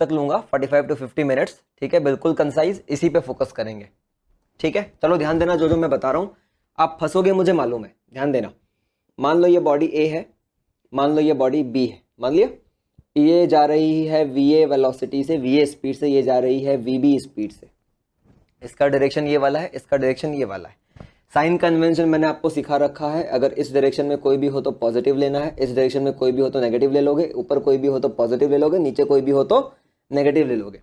तक लूंगा 45 to 50 minutes, ठीक है, बिल्कुल कंसाइज, इसी पे फोकस करेंगे, ठीक है। चलो ध्यान देना, जो जो मैं बता रहा हूँ आप फंसोगे मुझे मालूम है, ध्यान देना। मान लो ये बॉडी ए है, मान लो ये बॉडी बी है, मान लिया ये जा रही है वीए वेलोसिटी से, वीए स्पीड से, ये जा रही है वीबी स्पीड से। इसका डायरेक्शन ये वाला है, इसका डायरेक्शन ये वाला है। साइन कन्वेंशन मैंने आपको सिखा रखा है, अगर इस डायरेक्शन में कोई भी हो तो पॉजिटिव लेना है, इस डायरेक्शन में कोई भी हो तो नेगेटिव ले लोगे, ऊपर कोई भी हो तो पॉजिटिव ले लोगे, नीचे कोई भी हो तो नेगेटिव ले लोगे।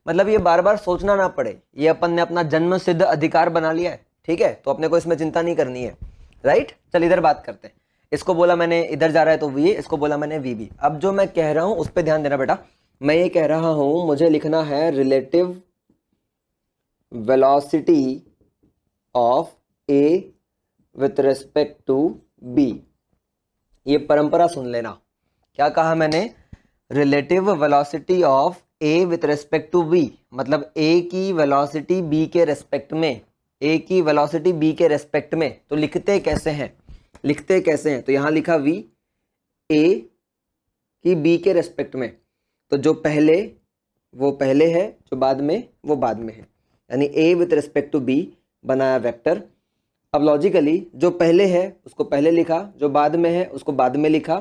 मतलब ये बार बार सोचना ना पड़े, ये अपन ने अपना जन्म सिद्ध अधिकार बना लिया है, ठीक है, तो अपने को इसमें चिंता नहीं करनी है, राइट। चल इधर बात करते हैं, इसको बोला मैंने इधर जा रहा है तो वी, इसको बोला मैंने वी बी। अब जो मैं कह रहा हूं उस पर ध्यान देना बेटा, मैं ये कह रहा हूं मुझे लिखना है relative velocity of A with respect to B. ये परंपरा सुन लेना, क्या कहा मैंने, relative velocity of A with respect to B, मतलब ए की वेलोसिटी बी के रेस्पेक्ट में, ए की वेलोसिटी बी के रेस्पेक्ट में। तो लिखते कैसे हैं, लिखते कैसे हैं, तो यहां लिखा वी, ए की बी के रेस्पेक्ट में, तो जो पहले वो पहले है, जो बाद में वो बाद में है, यानी ए विथ रेस्पेक्ट टू बी बनाया वेक्टर। अब लॉजिकली जो पहले है उसको पहले लिखा, जो बाद में है उसको बाद में लिखा,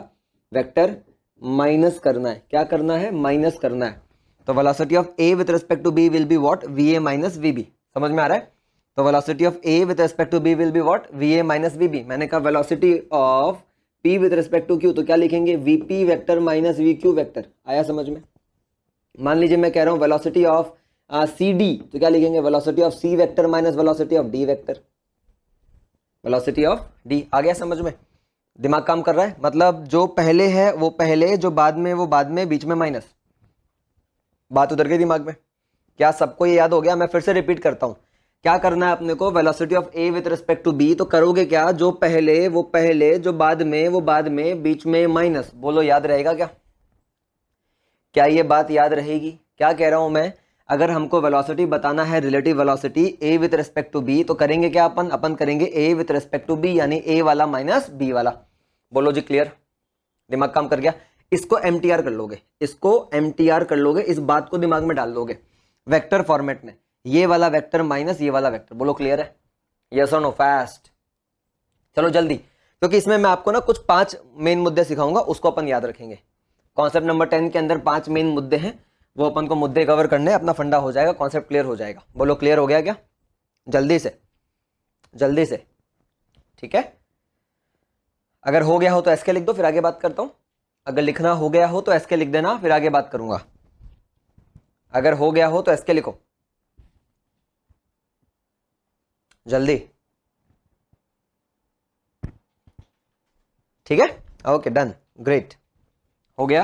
वेक्टर माइनस करना है, क्या करना है, माइनस करना है। तो velocity of A with respect to B will be what, V A minus V B. समझ में आ रहा है, तो velocity of A with respect to B will be what, V A minus V B. मैंने कहा velocity of P with respect to Q, तो क्या लिखेंगे, V P vector minus V Q vector. आया समझ में। मान लीजिए मैं कह रहा हूँ वेलोसिटी ऑफ सी डी, तो क्या लिखेंगे, velocity of C vector minus velocity of D vector, velocity of D. आ गया समझ में, दिमाग काम कर रहा है, मतलब जो पहले है वो पहले, जो बाद में वो बाद में, बीच में माइनस। बात उधर गई दिमाग में, क्या सबको ये याद हो गया। मैं फिर से रिपीट करता हूं, क्या करना है अपने को, velocity of A with respect to B, तो करोगे क्या, जो पहले वो पहले, जो बाद में वो बाद में, बीच में माइनस। बोलो याद रहेगा क्या, क्या ये बात याद रहेगी। क्या कह रहा हूं मैं, अगर हमको वेलोसिटी बताना है, relative velocity A with respect to B, तो करेंगे क्या, अपन करेंगे A with respect to B, यानी ए वाला माइनस बी वाला। बोलो जी क्लियर, दिमाग काम कर गया। इसको एमटीआर कर लोगे, इसको एमटीआर कर लोगे, इस बात को दिमाग में डाल लोगे वेक्टर फॉर्मेट में, ये वाला वेक्टर माइनस ये वाला वेक्टर। बोलो क्लियर है, यस और नो, फास्ट। चलो जल्दी, क्योंकि इसमें मैं आपको ना कुछ 5 मेन मुद्दे सिखाऊंगा, उसको अपन याद रखेंगे। कॉन्सेप्ट नंबर 10 के अंदर 5 मेन मुद्दे हैं, वो अपन को मुद्दे कवर करने, अपना फंडा हो जाएगा, कॉन्सेप्ट क्लियर हो जाएगा। बोलो क्लियर हो गया क्या, जल्दी से जल्दी से, ठीक है। अगर हो गया हो तो एसके लिख दो, फिर आगे बात करता हूं। अगर लिखना हो गया हो तो एसके लिख देना, फिर आगे बात करूंगा। अगर हो गया हो तो एसके लिखो जल्दी, ठीक है। ओके डन, ग्रेट, हो गया,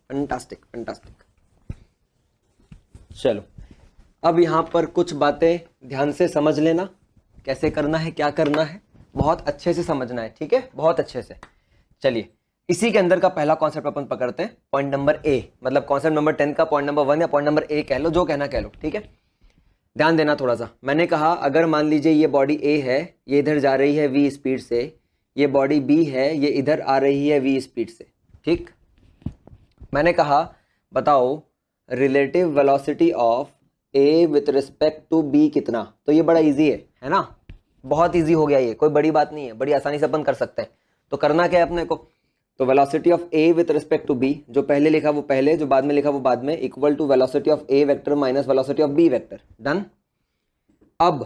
फैंटास्टिक फैंटास्टिक। चलो अब यहां पर कुछ बातें ध्यान से समझ लेना, कैसे करना है, क्या करना है, बहुत अच्छे से समझना है, ठीक है, बहुत अच्छे से। चलिए इसी के अंदर का पहला कॉन्सेप्ट अपन पकड़ते हैं, पॉइंट नंबर ए, मतलब कॉन्सेप्ट नंबर 10 का पॉइंट नंबर 1 या पॉइंट नंबर ए कह लो, जो कहना कह लो, ठीक है। ध्यान देना थोड़ा सा, मैंने कहा अगर मान लीजिए ये बॉडी ए है, ये इधर जा रही है वी स्पीड से, ये बॉडी बी है, ये इधर आ रही है वी स्पीड से, ठीक। मैंने कहा बताओ relative velocity of A with respect to B कितना। तो ये बड़ा इजी है ना, बहुत इजी हो गया, ये कोई बड़ी बात नहीं है, बड़ी आसानी से अपन कर सकते हैं। तो करना क्या है अपने को, तो velocity of A with respect to B, जो पहले लिखा वो पहले, जो बाद में लिखा वो बाद में, equal to velocity of A vector minus velocity of B vector. Done. अब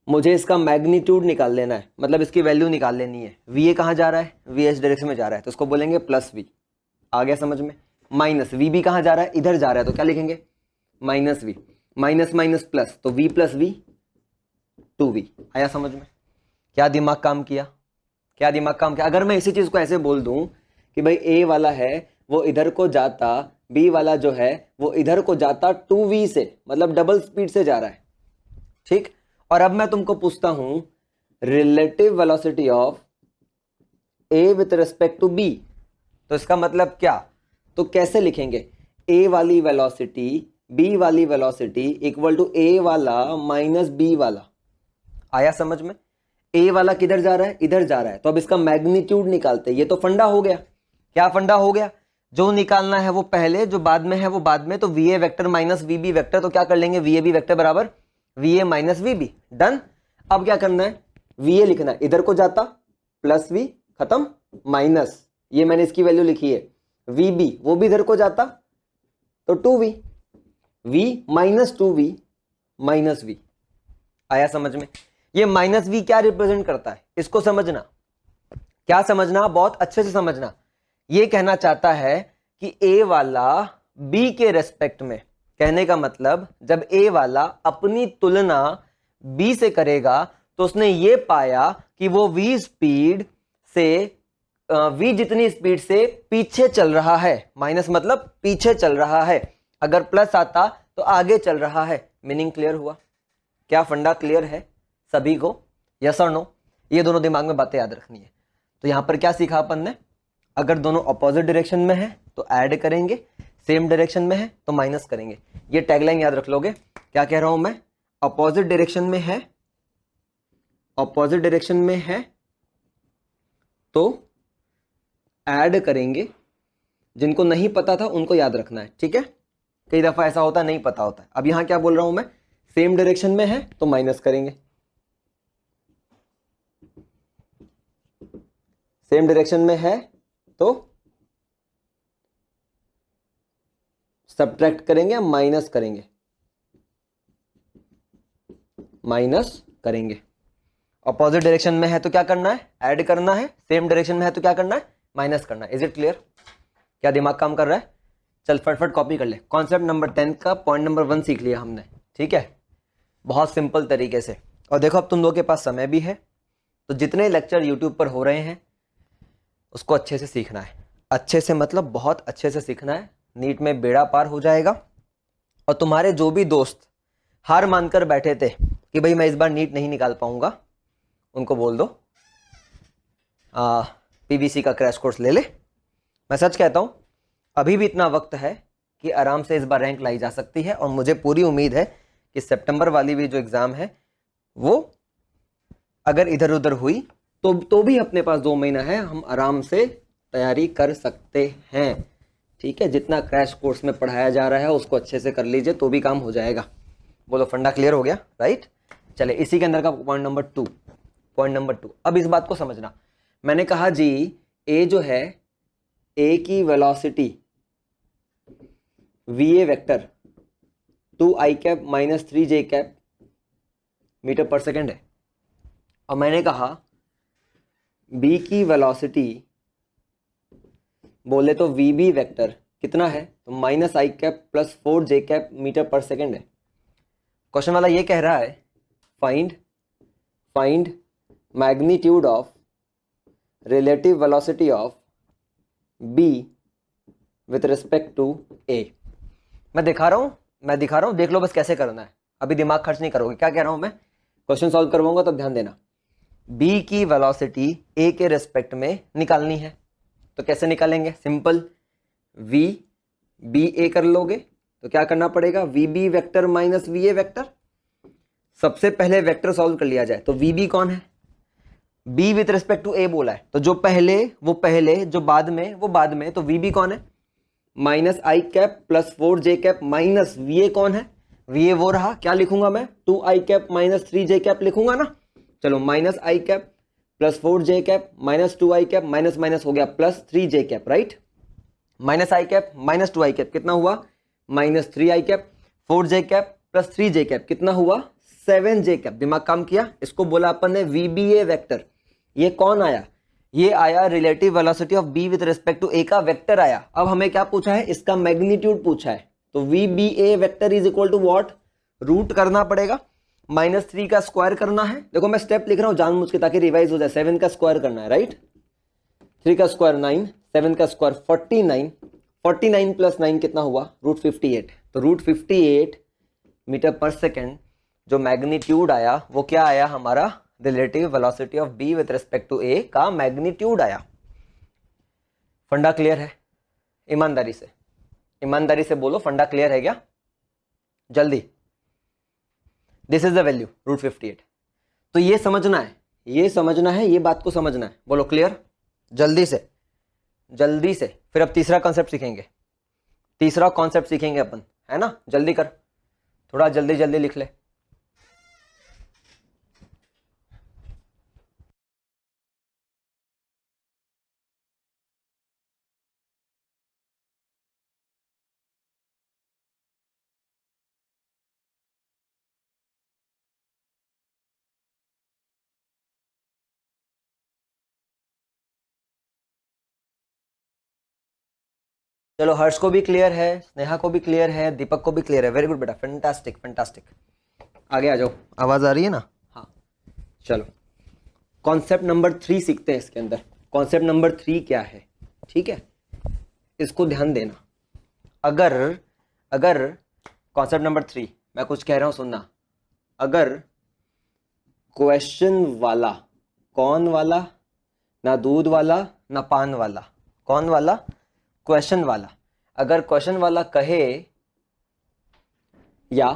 मुझे इसका मैग्नीट्यूड निकाल लेना है, मतलब इसकी वैल्यू निकाल लेनी है। वी ए कहाँ जा रहा है, वी एस डायरेक्शन में जा रहा है, तो उसको बोलेंगे प्लस वी। आ गया समझ में। माइनस वी बी कहाँ जा रहा है, इधर जा रहा है, तो क्या लिखेंगे, minus V, minus minus plus, तो वी प्लस वी 2v। आया समझ में, क्या दिमाग काम किया, क्या दिमाग काम किया। अगर मैं इसी चीज को ऐसे बोल दूं कि भाई ए वाला है वो इधर को जाता, बी वाला जो है वो इधर को जाता 2v से, मतलब डबल स्पीड से जा रहा है, ठीक। और अब मैं तुमको पूछता हूं relative velocity of A with respect to B, तो इसका मतलब क्या, तो कैसे लिखेंगे, ए वाली वेलोसिटी बी वाली वेलोसिटी इक्वल टू ए वाला माइनस बी वाला। आया समझ में, ए वाला किधर जा रहा है, इधर जा रहा है, तो अब इसका मैग्नीट्यूड निकालते हैं। ये तो फंडा हो गया, क्या फंडा हो गया, जो निकालना है वो पहले, जो बाद में है वो बाद में। तो V A vector minus V B vector, तो क्या कर लेंगे, वी ए बी वेक्टर बराबर V A minus V B. Done. अब क्या करना है, वी ए लिखना है, इधर को जाता प्लस वी, खत्म, माइनस, ये मैंने इसकी वैल्यू लिखी है, वी बी वो भी इधर को जाता तो two V, V minus two V minus V. आया समझ में? ये माइनस वी क्या रिप्रेजेंट करता है, इसको समझना। क्या समझना, बहुत अच्छे से समझना। ये कहना चाहता है कि ए वाला बी के रेस्पेक्ट में, कहने का मतलब जब ए वाला अपनी तुलना बी से करेगा तो उसने ये पाया कि वो वी स्पीड से, वी जितनी स्पीड से पीछे चल रहा है, माइनस मतलब पीछे चल रहा है, अगर प्लस आता तो आगे चल रहा है। मीनिंग क्लियर हुआ? क्या फंडा क्लियर है सभी को? यस और नो? ये दोनों दिमाग में बातें याद रखनी है। तो यहां पर क्या सीखा अपन ने, अगर दोनों अपोजिट डायरेक्शन में है तो ऐड करेंगे, सेम डायरेक्शन में है तो माइनस करेंगे। ये टैगलाइन याद रख लोगे। क्या कह रहा हूं मैं, अपोजिट डायरेक्शन में है, अपोजिट डायरेक्शन में है तो ऐड करेंगे। जिनको नहीं पता था उनको याद रखना है, ठीक है? कई दफा ऐसा होता है नहीं पता होता है। अब यहां क्या बोल रहा हूं मैं, सेम डायरेक्शन में है तो माइनस करेंगे, सेम डायरेक्शन में है तो सब्ट्रैक्ट करेंगे, माइनस करेंगे, माइनस करेंगे। अपोजिट डायरेक्शन में है तो क्या करना है, ऐड करना है, सेम डायरेक्शन में है तो क्या करना है, माइनस करना है। Is it clear? क्या दिमाग काम कर रहा है? चल फटफट कॉपी कर ले। कॉन्सेप्ट नंबर 10 का पॉइंट नंबर 1 सीख लिया हमने, ठीक है? बहुत सिंपल तरीके से। और देखो अब तुम लोगों के पास समय भी है, तो जितने लेक्चर यूट्यूब पर हो रहे हैं उसको अच्छे से सीखना है। अच्छे से मतलब बहुत अच्छे से सीखना है, नीट में बेड़ा पार हो जाएगा। और तुम्हारे जो भी दोस्त हार मानकर बैठे थे कि भाई मैं इस बार नीट नहीं निकाल पाऊंगा, उनको बोल दो पीवीसी का क्रैश कोर्स ले ले। मैं सच कहता हूं, अभी भी इतना वक्त है कि आराम से इस बार रैंक लाई जा सकती है। और मुझे पूरी उम्मीद है कि सितंबर वाली भी जो एग्जाम है वो अगर इधर उधर हुई तो भी अपने पास 2 महीना है, हम आराम से तैयारी कर सकते हैं, ठीक है? जितना क्रैश कोर्स में पढ़ाया जा रहा है उसको अच्छे से कर लीजिए तो भी काम हो जाएगा। बोलो फंडा क्लियर हो गया? राइट। चले इसी के अंदर का पॉइंट नंबर 2, पॉइंट नंबर 2। अब इस बात को समझना, मैंने कहा जी ए जो है, ए की velocity V A vector 2i cap minus 3j cap metre पर सेकेंड है। और मैंने कहा बी की वेलोसिटी बोले तो वी बी वेक्टर कितना है, तो माइनस आई cap plus 4j cap metre पर सेकेंड है। क्वेश्चन वाला ये कह रहा है find magnitude of relative velocity of B with respect to A. मैं दिखा रहा हूं, देख लो बस कैसे करना है। अभी दिमाग खर्च नहीं करोगे। क्या कह रहा हूं मैं, क्वेश्चन सॉल्व करवाऊंगा तब ध्यान देना। बी की वेलोसिटी ए के रिस्पेक्ट में निकालनी है, तो कैसे निकालेंगे, सिंपल, वी बी ए कर लोगे तो क्या करना पड़ेगा, V B vector minus V A vector. सबसे पहले वेक्टर सॉल्व कर लिया जाए। तो वी बी कौन है, बी विथ रिस्पेक्ट टू ए बोला है, तो जो पहले वो पहले, जो बाद में वो बाद में। तो वी बी कौन है, माइनस आई cap plus 4j cap minus V ए कौन है, वी ए वो रहा, क्या लिखूंगा मैं, 2i cap minus 3j cap लिखूंगा ना। चलो माइनस आई cap plus 4j cap minus 2i cap, minus minus हो गया plus 3j cap, right. Minus आई कैप माइनस 2i कैप कितना हुआ, minus 3i cap, 4j cap plus 3j cap कितना हुआ, 7j cap. दिमाग काम किया? इसको बोला अपन ने VBA वेक्टर। ये कौन आया, ये आया relative velocity of B with respect to A का वेक्टर आया। अब हमें क्या पूछा है, इसका मैग्नीट्यूड पूछा है। तो VBA vector is equal to what, root करना पड़ेगा, -3 का स्क्वायर करना है। देखो मैं स्टेप लिख रहा हूं जानबूझ के ताकि रिवाइज हो जाए। 7 का स्क्वायर करना है, राइट, 3 का स्क्वायर 9, 7 का स्क्वायर 49, 49 प्लस 9 कितना हुआ, √58। तो √58 मीटर पर सेकेंड जो मैग्नीट्यूड आया वो क्या आया हमारा, relative velocity of B with respect to A का मैग्नीट्यूड आया। फंडा क्लियर है? ईमानदारी से बोलो, फंडा क्लियर है क्या? जल्दी, दिस इज द वैल्यू √58। तो ये समझना है, ये बात को समझना है। बोलो क्लियर जल्दी से। जल्दी से। फिर अब तीसरा कॉन्सेप्ट सीखेंगे, तीसरा कॉन्सेप्ट सीखेंगे अपन, है ना। जल्दी कर, थोड़ा जल्दी जल्दी लिख ले। चलो, हर्ष को भी क्लियर है, स्नेहा को भी क्लियर है, दीपक को भी क्लियर है। वेरी गुड बेटा, फैंटास्टिक फैंटास्टिक। आगे आ जाओ, आवाज आ रही है ना। हाँ चलो, कॉन्सेप्ट नंबर 3 सीखते हैं इसके अंदर। कॉन्सेप्ट नंबर 3 क्या है, ठीक है, इसको ध्यान देना। अगर अगर कॉन्सेप्ट नंबर 3 मैं कुछ कह रहा हूं, सुनना। अगर क्वेश्चन वाला, कौन वाला, ना दूध वाला ना पान वाला, कौन वाला, क्वेश्चन वाला, अगर क्वेश्चन वाला कहे या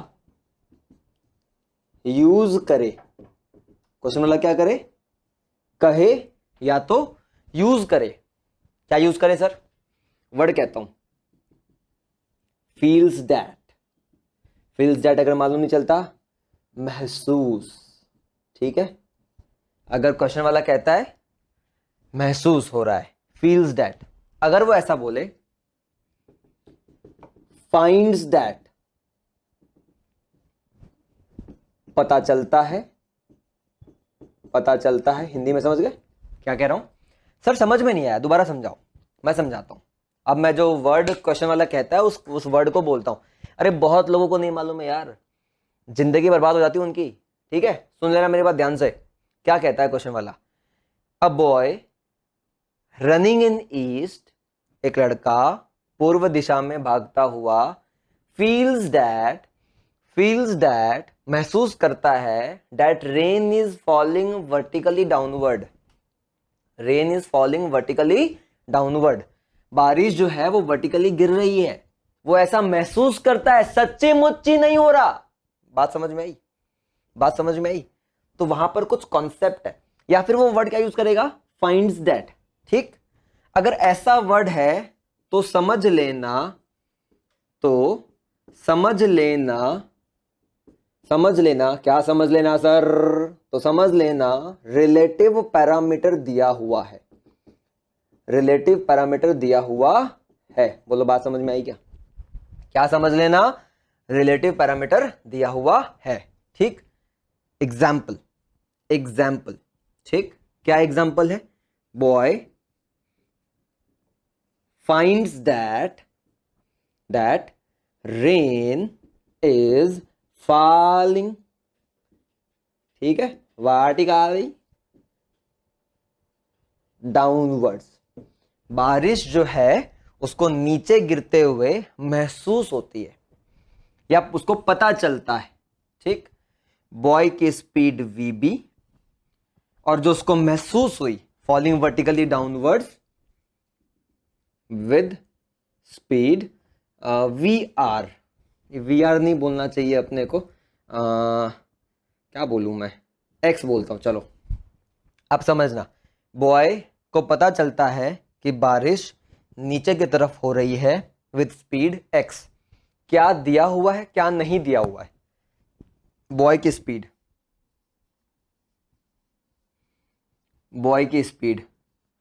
यूज करे, क्वेश्चन वाला क्या करे, कहे या तो यूज करे। क्या यूज करे सर, वर्ड कहता हूं फील्स दैट। फील्स दैट अगर मालूम नहीं चलता, महसूस, ठीक है। अगर क्वेश्चन वाला कहता है महसूस हो रहा है, फील्स दैट, अगर वो ऐसा बोले फाइंड्स दैट, पता चलता है, पता चलता है। हिंदी में समझ गए क्या कह रहा हूं सर? समझ में नहीं आया, दोबारा समझाओ, मैं समझाता हूं। अब मैं जो वर्ड क्वेश्चन वाला कहता है उस वर्ड को बोलता हूं। अरे बहुत लोगों को नहीं मालूम है यार, जिंदगी बर्बाद हो जाती है उनकी, ठीक है। सुन लेना मेरी बात ध्यान से। क्या कहता है क्वेश्चन वाला, a boy running in east, एक लड़का पूर्व दिशा में भागता हुआ, फील्स दैट महसूस करता है, that rain is falling vertically downward, rain is falling vertically downward, बारिश जो है वो वर्टिकली गिर रही है, वो ऐसा महसूस करता है, सच्ची मुच्ची नहीं हो रहा। बात समझ में आई, बात समझ में आई। तो वहां पर कुछ कॉन्सेप्ट है, या फिर वो वर्ड क्या यूज करेगा, फाइंड्स दैट, ठीक। अगर ऐसा वर्ड है तो समझ लेना, तो समझ लेना, समझ लेना, क्या समझ लेना सर, तो समझ लेना रिलेटिव पैरामीटर दिया हुआ है, रिलेटिव पैरामीटर दिया हुआ है। बोलो बात समझ में आई क्या? क्या समझ लेना, रिलेटिव पैरामीटर दिया हुआ है, ठीक। एग्जाम्पल, एग्जाम्पल, ठीक। क्या एग्जाम्पल है, boy finds that rain is falling, ठीक है, vertically downwards, बारिश जो है उसको नीचे गिरते हुए महसूस होती है या उसको पता चलता है, ठीक। बॉय की स्पीड वीबी, और जो उसको महसूस हुई falling vertically downwards with speed V R, V R नहीं बोलना चाहिए अपने को, क्या बोलूं मैं, एक्स बोलता हूं, चलो अब समझना। बॉय को पता चलता है कि बारिश नीचे की तरफ हो रही है विद स्पीड एक्स। क्या दिया हुआ है, क्या नहीं दिया हुआ है, बॉय की स्पीड, बॉय की स्पीड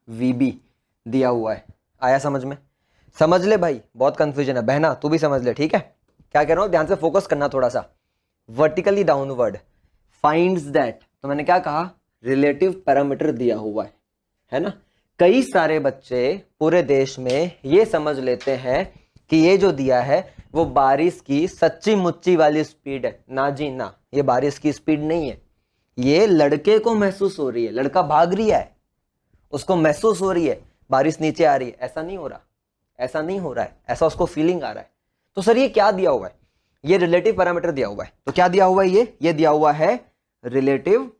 वीबी दिया हुआ है। आया समझ में? समझ ले भाई, बहुत कंफ्यूजन है, बहना तू भी समझ ले, ठीक है। क्या कह रहा हूं, ध्यान से फोकस करना थोड़ा सा। वर्टिकली डाउनवर्ड, फाइंड्स दैट, तो मैंने क्या कहा, रिलेटिव पैरामीटर दिया हुआ है ना। कई सारे बच्चे पूरे देश में ये समझ लेते हैं कि ये जो दिया है वो बारिश की सच्ची मुच्ची वाली स्पीड है। ना जी ना, ये बारिश की स्पीड नहीं है, ये लड़के को महसूस हो रही है, लड़का भाग रही है, उसको महसूस हो रही है बारिश नीचे आ रही है। ऐसा नहीं हो रहा, ऐसा नहीं हो रहा है, ऐसा उसको फीलिंग आ रहा है। तो सर ये क्या दिया हुआ है, ये रिलेटिव पैरामीटर दिया हुआ है। तो क्या दिया हुआ है, ये दिया हुआ है रिलेटिव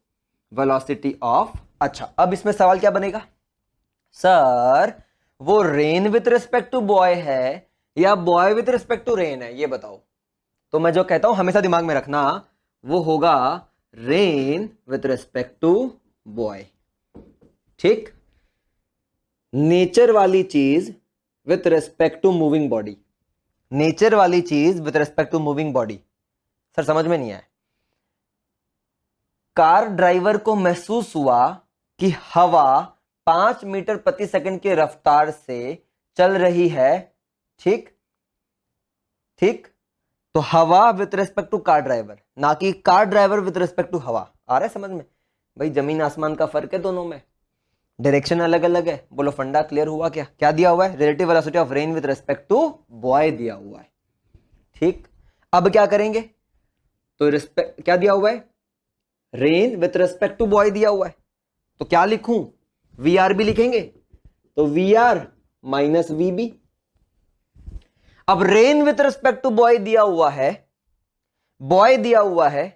वेलोसिटी ऑफ। अच्छा, अब इसमें सवाल क्या बनेगा, सर वो rain with respect to boy है या boy with respect to rain है, ये बताओ। तो मैं जो कहता हूं हमेशा दिमाग में रखना, वो होगा rain with respect to boy, ठीक। नेचर वाली चीज with respect to moving body, nature वाली चीज with respect to moving body. Sir समझ में नहीं आया। कार ड्राइवर को महसूस हुआ कि हवा 5 मीटर प्रति सेकंड की रफ्तार से चल रही है, ठीक ठीक। तो हवा with respect to car driver, ना कि car driver with respect to हवा। आ रहा है समझ में भाई? जमीन आसमान का फर्क है दोनों में, डायरेक्शन अलग अलग है। बोलो फंडा क्लियर हुआ क्या? क्या दिया हुआ है? Relative velocity of rain with respect to boy दिया हुआ है, ठीक। अब क्या करेंगे? तो रिस्पेक्ट क्या दिया हुआ है? Rain with respect to boy दिया हुआ है, तो क्या लिखूं? वी आर भी लिखेंगे, तो V R minus V B. अब rain with respect to boy दिया हुआ है, बॉय दिया हुआ है,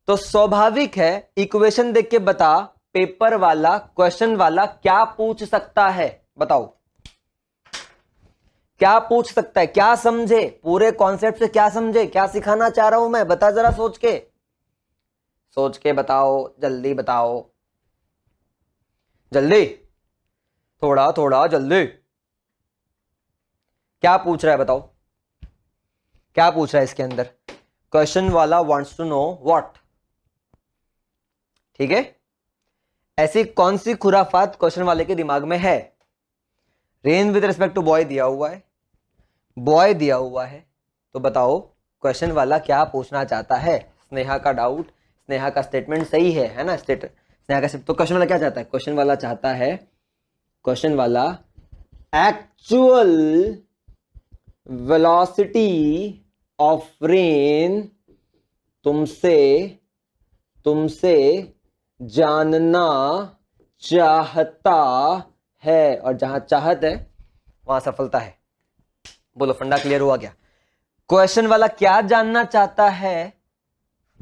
तो स्वाभाविक है इक्वेशन देख के बता पेपर वाला, क्वेश्चन वाला क्या पूछ सकता है? बताओ क्या पूछ सकता है? क्या समझे पूरे कॉन्सेप्ट से? क्या समझे? क्या सिखाना चाह रहा हूं मैं? बता जरा, सोच के बताओ, जल्दी बताओ, जल्दी, थोड़ा थोड़ा जल्दी। क्या पूछ रहा है बताओ? क्या पूछ रहा है इसके अंदर? क्वेश्चन वाला वांट्स टू नो व्हाट, ठीक है। ऐसी कौन सी खुराफात क्वेश्चन वाले के दिमाग में है? Rain with respect to boy दिया हुआ है, बॉय दिया हुआ है, तो बताओ क्वेश्चन वाला क्या पूछना चाहता है? स्नेहा का डाउट, स्नेहा का स्टेटमेंट सही है ना? स्नेहा का तो क्वेश्चन वाला क्या चाहता है? क्वेश्चन वाला चाहता है, क्वेश्चन वाला एक्चुअल वेलोसिटी ऑफ रेन तुमसे जानना चाहता है, और जहां चाहत है वहां सफलता है। बोलो फंडा क्लियर हुआ क्या? क्वेश्चन वाला क्या जानना चाहता है?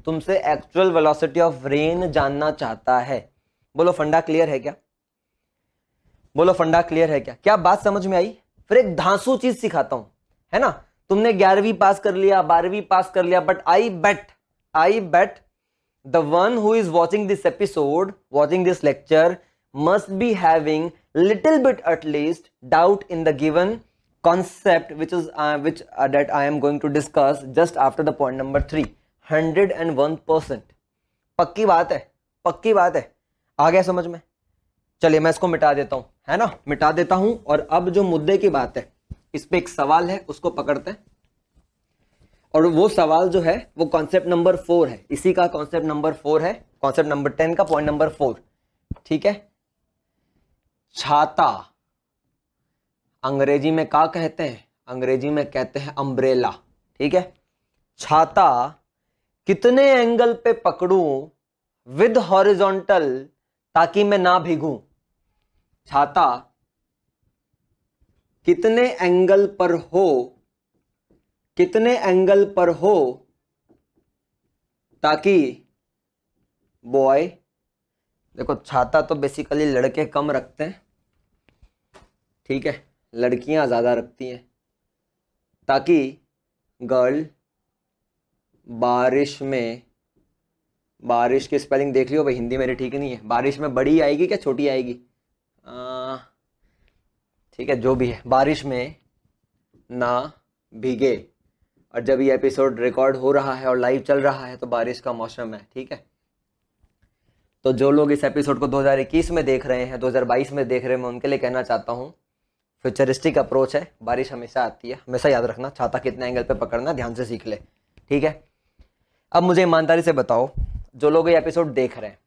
तुमसे एक्चुअल वेलोसिटी ऑफ रेन जानना चाहता है। बोलो फंडा क्लियर है क्या? बोलो फंडा क्लियर है क्या? क्या बात समझ में आई? फिर एक धांसू चीज सिखाता हूं, है ना। तुमने 11वीं पास कर लिया, 12वीं पास कर लिया, but I bet the one who is watching this episode, watching this lecture, must be having little bit at least doubt in the given concept that I am going to discuss just after the point number 3. 101% पक्की बात है, पक्की बात है। आ गया समझ में? चलिए मैं इसको मिटा देता हूं, है ना, मिटा देता हूं। और अब जो मुद्दे की बात है, इस पे एक सवाल है, उसको पकड़ते हैं। और वो सवाल जो है वो कॉन्सेप्ट नंबर 4 है, इसी का कॉन्सेप्ट नंबर 4 है, कॉन्सेप्ट नंबर 10 का पॉइंट नंबर 4, ठीक है। छाता अंग्रेजी में क्या कहते हैं? अंग्रेजी में कहते हैं अम्ब्रेला, ठीक है। छाता कितने एंगल पे पकड़ूं विद हॉरिजॉन्टल ताकि मैं ना भीगूं? छाता कितने एंगल पर हो, कितने एंगल पर हो ताकि बॉय, देखो छाता तो बेसिकली लड़के कम रखते हैं, ठीक है, लड़कियां ज्यादा रखती हैं, ताकि गर्ल बारिश में, बारिश की स्पेलिंग देख लियो भाई, हिंदी मेरी ठीक नहीं है, बारिश में बड़ी आएगी क्या छोटी आएगी? ठीक है, जो भी है, बारिश में ना भीगे। और जब ये एपिसोड रिकॉर्ड हो रहा है और लाइव चल रहा है तो बारिश का मौसम है, ठीक है। तो जो लोग इस एपिसोड को 2021 में देख रहे हैं, 2022 में देख रहे हैं, मैं उनके लिए कहना चाहता हूँ, फ्यूचरिस्टिक अप्रोच है, बारिश हमेशा आती है, हमेशा याद रखना, छाता कितने एंगल पे पकड़ना ध्यान से सीख ले, ठीक है। अब मुझे ईमानदारी से बताओ, जो लोग ये एपिसोड देख रहे हैं,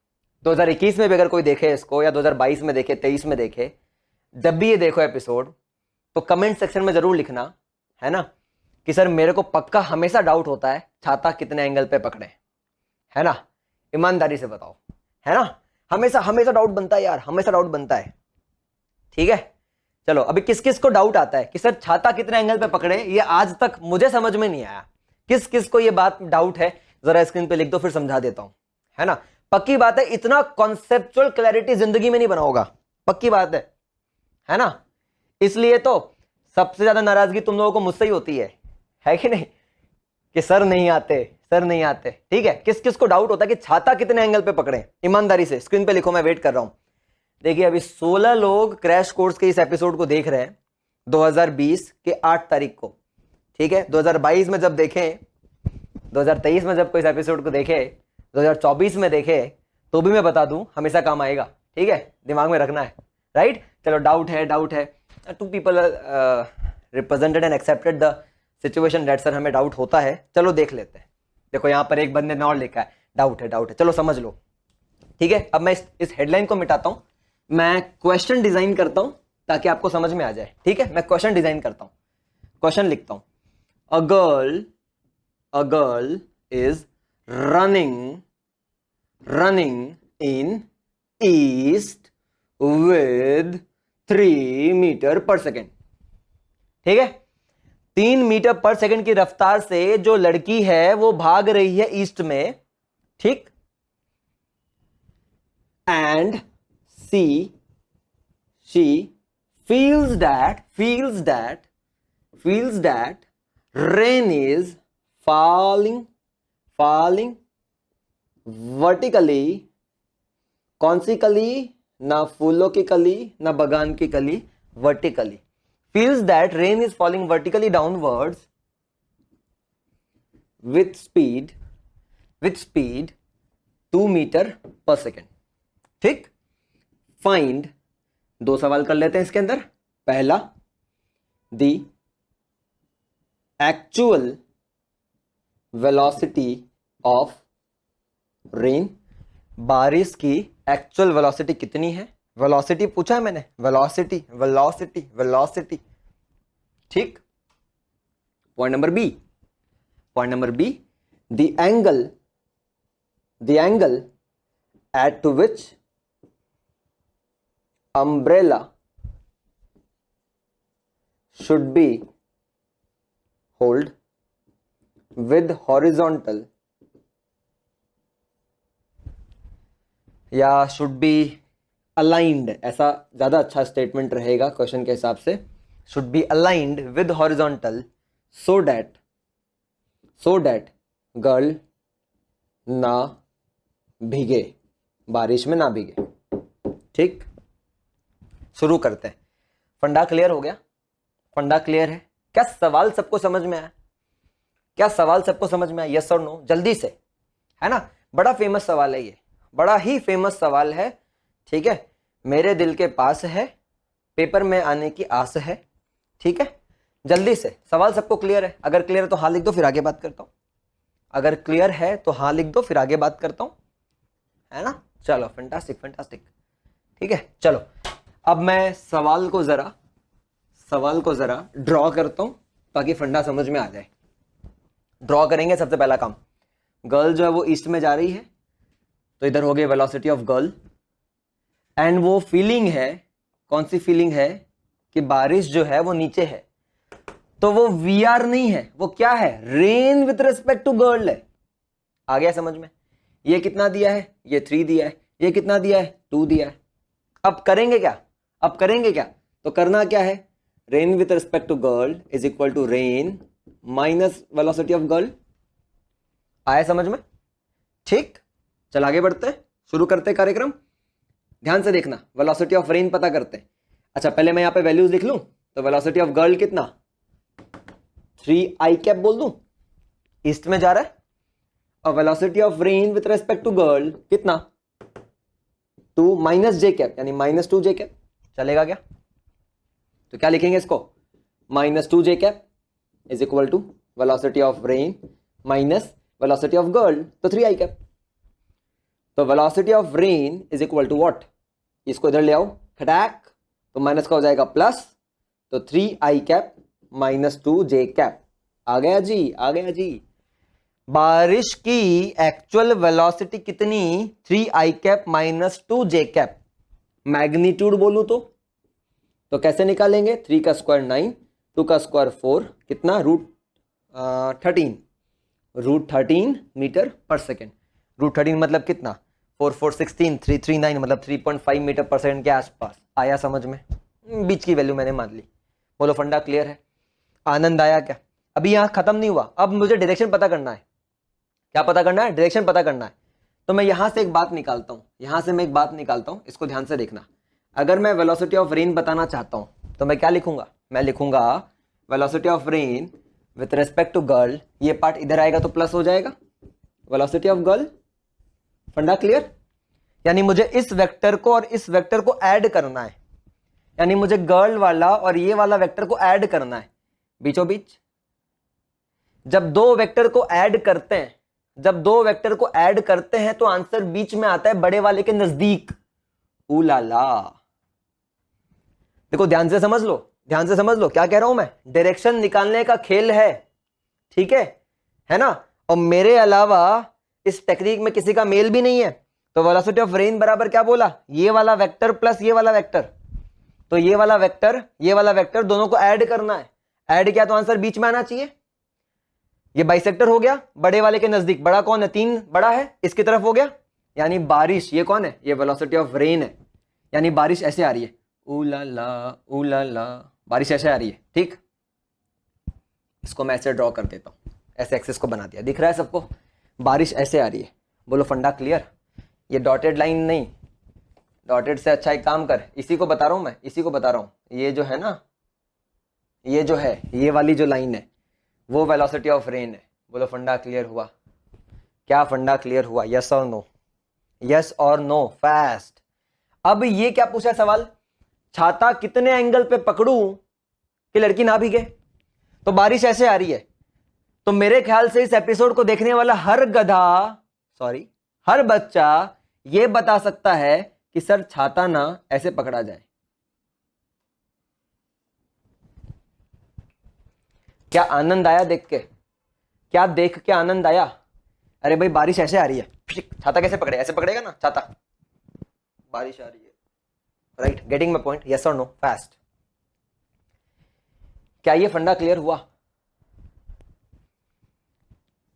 2021 में भी अगर कोई देखे इसको, या 2022 में देखे, 23 में देखे, जब भी ये देखो एपिसोड, तो कमेंट सेक्शन में जरूर लिखना, है ना, कि सर मेरे को पक्का हमेशा डाउट होता है छाता कितने एंगल पे पकड़े, है ना। ईमानदारी से बताओ, है ना, हमेशा हमेशा डाउट बनता है यार, हमेशा डाउट बनता है, ठीक है। चलो अभी किस किस को डाउट आता है कि सर छाता कितने एंगल पे पकड़े, ये आज तक मुझे समझ में नहीं आया। किस किस को ये बात डाउट है, जरा स्क्रीन पे लिख दो, फिर समझा देता हूं, है ना। पक्की बात है, इतना कॉन्सेप्चुअल क्लैरिटी जिंदगी में नहीं बना होगा, पक्की बात है ना। इसलिए तो सबसे ज्यादा नाराजगी तुम लोगों को मुझसे ही होती है कि नहीं, कि सर नहीं आते, सर नहीं आते, ठीक है। किस किस को डाउट होता है कि छाता कितने एंगल पे पकड़े? ईमानदारी से स्क्रीन पे लिखो, मैं वेट कर रहा हूं। देखिए अभी 16 लोग क्रैश कोर्स के इस एपिसोड को देख रहे हैं 2020 के 8 तारीख को, ठीक है। 2022 में जब देखें, 2023 में जब कोई इस एपिसोड को देखे, 2024 में देखे, तो भी मैं बता दूं हमेशा काम आएगा, ठीक है, दिमाग में रखना है, राइट। चलो डाउट है 2 people represented and accepted the situation that sir हमें डाउट होता है। चलो देख लेते हैं। देखो यहाँ पर एक बंदे ने और लिखा है डाउट है, चलो समझ लो, ठीक है। अब मैं इस हेडलाइन को मिटाता हूं, मैं क्वेश्चन डिजाइन करता हूं ताकि आपको समझ में आ जाए, ठीक है। मैं क्वेश्चन डिजाइन करता हूं, क्वेश्चन लिखता हूं, a girl is running in east with 3 metre पर सेकेंड, ठीक है। 3 मीटर पर सेकेंड की रफ्तार से जो लड़की है वो भाग रही है ईस्ट में, ठीक। And she feels that rain is falling vertically, कौन सी कली, ना फूलों की कली ना बगान की कली, vertically, feels that rain is falling vertically downwards with speed 2 metre पर सेकेंड, ठीक। फाइंड, 2 सवाल कर लेते हैं इसके अंदर। पहला, the actual velocity of rain, बारिश की एक्चुअल वेलोसिटी कितनी है। वेलोसिटी पूछा है मैंने, वेलोसिटी, ठीक। Point number B, the angle at which umbrella should be hold with horizontal या should be aligned, ऐसा ज्यादा अच्छा स्टेटमेंट रहेगा क्वेश्चन के हिसाब से। should be aligned with horizontal so that girl ना भीगे, बारिश में ना भीगे, ठीक। शुरू करते हैं। फंडा क्लियर हो गया, फंडा क्लियर है। क्या सवाल सबको समझ में आया, यस और नो, जल्दी से, है ना। बड़ा फेमस सवाल है ये, बड़ा ही फेमस सवाल है, ठीक है। मेरे दिल के पास है, पेपर में आने की आस है, ठीक है। जल्दी से, सवाल सबको क्लियर है। अगर क्लियर है तो हाँ लिख दो, फिर आगे बात करता हूं। अगर क्लियर है तो हाँ लिख दो, फिर आगे बात करता हूं, है ना। चलो फैंटास्टिक, ठीक है। चलो अब मैं सवाल को जरा ड्रॉ करता हूं ताकि फंडा समझ में आ जाए। ड्रॉ करेंगे। सबसे पहला काम, गर्ल जो है वो ईस्ट में जा रही है, तो इधर हो गई वेलोसिटी ऑफ गर्ल। एंड वो फीलिंग है, कौन सी फीलिंग है, कि बारिश जो है वो नीचे है। तो वो VR नहीं है, वो क्या है, rain with respect to girl है। आ गया समझ में। ये कितना दिया है, ये 3 दिया है, ये कितना दिया है, 2 दिया है। अब करेंगे क्या, तो करना क्या है, rain with respect to girl is equal to rain minus velocity of girl. आया समझ में, ठीक। चल आगे बढ़ते हैं, शुरू करते हैं कार्यक्रम। ध्यान से देखना, वेलोसिटी ऑफ रेन पता करते हैं। अच्छा पहले मैं यहां पे वैल्यूज लिख लूं, तो वेलोसिटी ऑफ गर्ल कितना, 3i कैप बोल दूं, ईस्ट में जा रहा है। और velocity of rain with respect to girl कितना, 2 माइनस जे कैप, यानी -2 जे कैप। चलेगा क्या, तो क्या लिखेंगे इसको, -2 j cap is equal to velocity of rain minus velocity of girl, तो 3i कैप। तो velocity of rain is equal to what, इसको इधर ले आओ खटाक, तो माइनस का हो जाएगा प्लस, तो 3i कैप -2 जे कैप। आ गया जी। बारिश की एक्चुअल वेलोसिटी कितनी, 3i cap -2 j cap. Magnitude बोलूं तो कैसे निकालेंगे, 3 का स्क्वायर 9, 2 का स्क्वायर 4, कितना, √13 मीटर पर सेकेंड। √13 मतलब कितना, 4 4 16, 339 मतलब 3.5 मीटर पर सेकेंड के आसपास। आया समझ में, बीच की वैल्यू मैंने मान ली। बोलो फंडा क्लियर है, आनंद आया क्या। अभी यहाँ खत्म नहीं हुआ, अब मुझे डायरेक्शन पता करना है। क्या पता करना है, डायरेक्शन पता करना है। तो मैं यहां से एक बात निकालता हूं, इसको ध्यान से देखना। अगर मैं वेलोसिटी ऑफ रेन बताना चाहता हूं तो मैं क्या लिखूंगा, मैं लिखूंगा velocity of rain with respect to girl, ये पार्ट इधर आएगा तो प्लस हो जाएगा, वेलोसिटी ऑफ गर्ल। फंडा क्लियर? यानी मुझे इस वेक्टर को और इस वेक्टर को ऐड करना है, यानी मुझे गर्ल वाला और ये वाला वेक्टर को ऐड करना है बीचों बीच। जब दो वेक्टर को ऐड करते हैं, जब दो वेक्टर को ऐड करते हैं तो आंसर बीच में आता है बड़े वाले के नजदीक। उलाला, देखो ध्यान से समझ लो, ध्यान से समझ लो क्या कह रहा हूं मैं। डायरेक्शन निकालने का खेल है, ठीक है ना। और मेरे अलावा इस टेक्निक में किसी का मेल भी नहीं है। तो वेलोसिटी ऑफ रेन बराबर क्या बोला, ये वाला वेक्टर प्लस ये वाला वेक्टर। तो ये वाला वेक्टर, ये वाला वेक्टर दोनों को ऐड करना है। ऐड किया तो आंसर बीच में आना चाहिए। ये बाइसेक्टर हो गया बड़े वाले के नजदीक। बड़ा कौन है, 3 बड़ा है, इसकी तरफ हो गया। यानी बारिश, ये कौन है, ये वेलोसिटी ऑफ रेन है। यानी बारिश ऐसे आ रही है, उलाला, बारिश ऐसे आ रही है। ठीक, इसको मैं ऐसे ड्रॉ कर देता हूं, ऐसे एक्सिस को बना दिया, दिख रहा है सबको, बारिश ऐसे आ रही है। बोलो फंडा क्लियर? ये डॉटेड लाइन नहीं, डॉटेड से अच्छा एक काम कर, इसी को बता रहा हूं मैं, इसी को बता रहा हूं। ये जो है ना, ये जो है, ये वाली जो लाइन है वो वेलोसिटी ऑफ रेन है। बोलो फंडा क्लियर हुआ? क्या फंडा क्लियर हुआ? यस और नो, यस और नो, फास्ट। अब ये क्या पूछा सवाल, छाता कितने एंगल पे पकड़ूं कि लड़की ना भीगे। तो बारिश ऐसे आ रही है। तो मेरे ख्याल से इस एपिसोड को देखने वाला हर गधा, सॉरी हर बच्चा ये बता सकता है कि सर छाता ना ऐसे पकड़ा जाए। क्या आनंद आया देख के? क्या देख के आनंद आया? अरे भाई बारिश ऐसे आ रही है, छाता कैसे पकड़े, ऐसे पकड़ेगा ना छाता, बारिश आ रही है। Right, getting my point? Yes और नो, फास्ट। क्या ये फंडा क्लियर हुआ?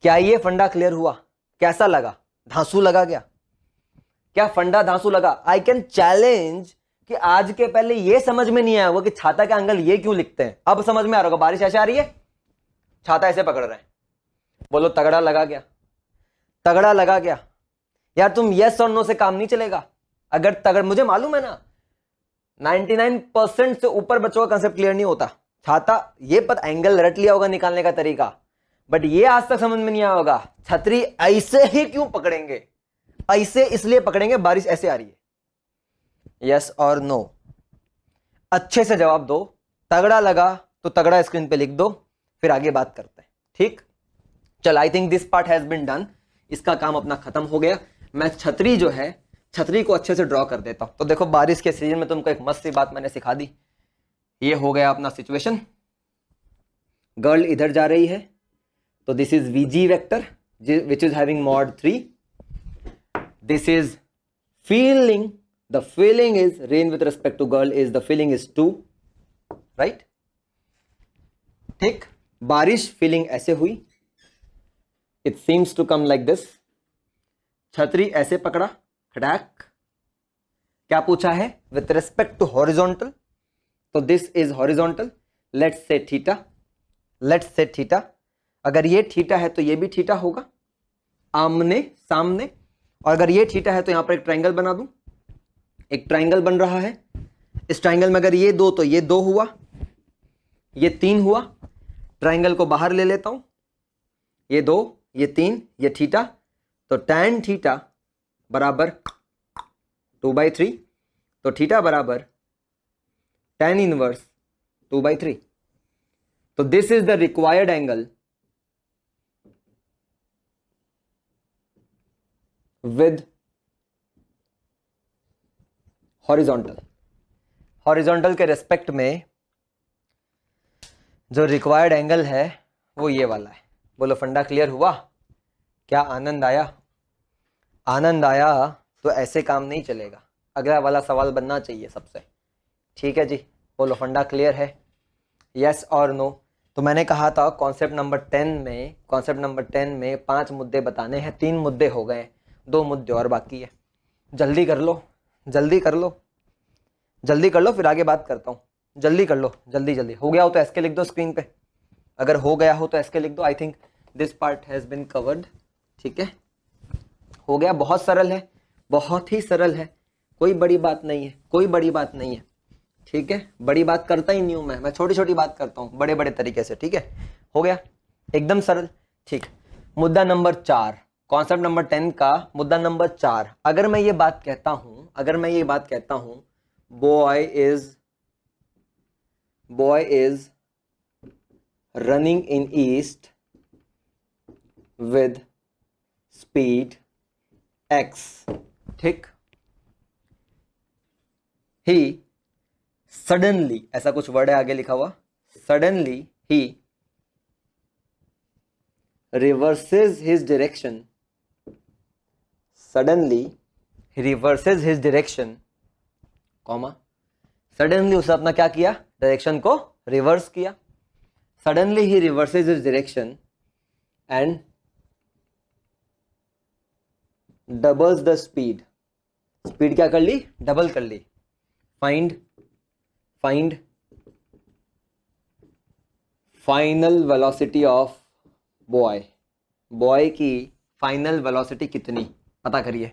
क्या ये फंडा क्लियर हुआ? कैसा लगा? धांसू लगा क्या? क्या फंडा धांसू लगा? आई कैन चैलेंज कि आज के पहले ये समझ में नहीं आया होगा कि छाता का एंगल ये क्यों लिखते हैं। अब समझ में आ रहा होगा, बारिश ऐसे आ रही है, छाता ऐसे पकड़ रहे हैं। बोलो तगड़ा लगा क्या? तगड़ा लगा क्या? यार तुम यस और नो से काम नहीं चलेगा। अगर तगड़, मुझे मालूम है ना 99% से ऊपर बच्चों का कंसेप्ट क्लियर नहीं होता। छाता ये पता, एंगल रट लिया होगा निकालने का तरीका, बट ये आज तक समझ में नहीं आया होगा छतरी ऐसे ही क्यों पकड़ेंगे, ऐसे इसलिए पकड़ेंगे बारिश ऐसे आ रही है। यस और नो, अच्छे से जवाब दो। तगड़ा लगा तो तगड़ा स्क्रीन पे लिख दो, फिर आगे बात करते हैं। ठीक, चल I think this part has been done. इसका काम अपना खत्म हो गया। मैं छतरी जो है, छतरी को अच्छे से ड्रॉ कर देता हूं। तो देखो बारिश के सीजन में तुमको एक मस्त सी बात मैंने सिखा दी। ये हो गया अपना सिचुएशन, गर्ल इधर जा रही है, तो this is VG vector which is having mod 3। This is feeling, the feeling is rain with respect to girl is, the feeling is 2, right. ठीक, बारिश फीलिंग ऐसे हुई, it seems to come like this. छतरी ऐसे पकड़ा, खड़ाक। क्या पूछा है? विथ रिस्पेक्ट टू हॉरिजॉन्टल, तो this is horizontal. Let's say theta, let's say theta. अगर ये थीटा है तो ये भी थीटा होगा, आमने सामने। और अगर ये थीटा है तो यहां पर एक ट्रायंगल बना दूं, एक ट्रायंगल बन रहा है। इस ट्रायंगल में अगर ये 2 तो ये 2 हुआ, ये 3 हुआ। ट्रायंगल को बाहर ले लेता हूं, ये 2, ये 3, ये थीटा। तो tan थीटा बराबर 2/3, तो थीटा बराबर tan इनवर्स 2/3। तो this is the required angle with horizontal. Horizontal के रेस्पेक्ट में जो रिक्वायर्ड एंगल है वो ये वाला है। बोलो फंडा क्लियर हुआ? क्या आनंद आया? आनंद आया तो ऐसे काम नहीं चलेगा, अगला वाला सवाल बनना चाहिए सबसे। ठीक है जी, बोलो फंडा क्लियर है? यस और नो। तो मैंने कहा था कॉन्सेप्ट नंबर 10 में, कॉन्सेप्ट नंबर 10 में 5 मुद्दे बताने हैं। 3 मुद्दे हो गए, 2 मुद्दे और बाकी है। जल्दी कर लो, जल्दी कर लो, जल्दी कर लो, फिर आगे बात करता हूँ। जल्दी कर लो, जल्दी जल्दी। हो गया हो तो एसके लिख दो स्क्रीन पे, अगर हो गया हो तो एसके लिख दो। आई think this part has been covered. ठीक है, हो गया। बहुत सरल है, बहुत ही सरल है, कोई बड़ी बात नहीं है, कोई बड़ी बात नहीं है, ठीक है। बड़ी बात करता ही नहीं हूं मैं छोटी छोटी बात करता हूं बड़े बड़े तरीके से, ठीक है। हो गया, एकदम सरल, ठीक। मुद्दा नंबर 4, कॉन्सेप्ट नंबर 10 का मुद्दा नंबर 4। अगर मैं ये बात कहता हूं boy is running in east with speed x, ठीक। ही सडनली, ऐसा कुछ वर्ड है आगे लिखा हुआ, सडनली ही reverses his direction, suddenly he reverses his direction, comma, suddenly उसने अपना क्या किया, डायरेक्शन को रिवर्स किया। सडनली ही reverses his direction and doubles the speed, speed क्या कर ली, डबल कर ली। Find final velocity of boy की फाइनल वेलोसिटी कितनी, पता करिए।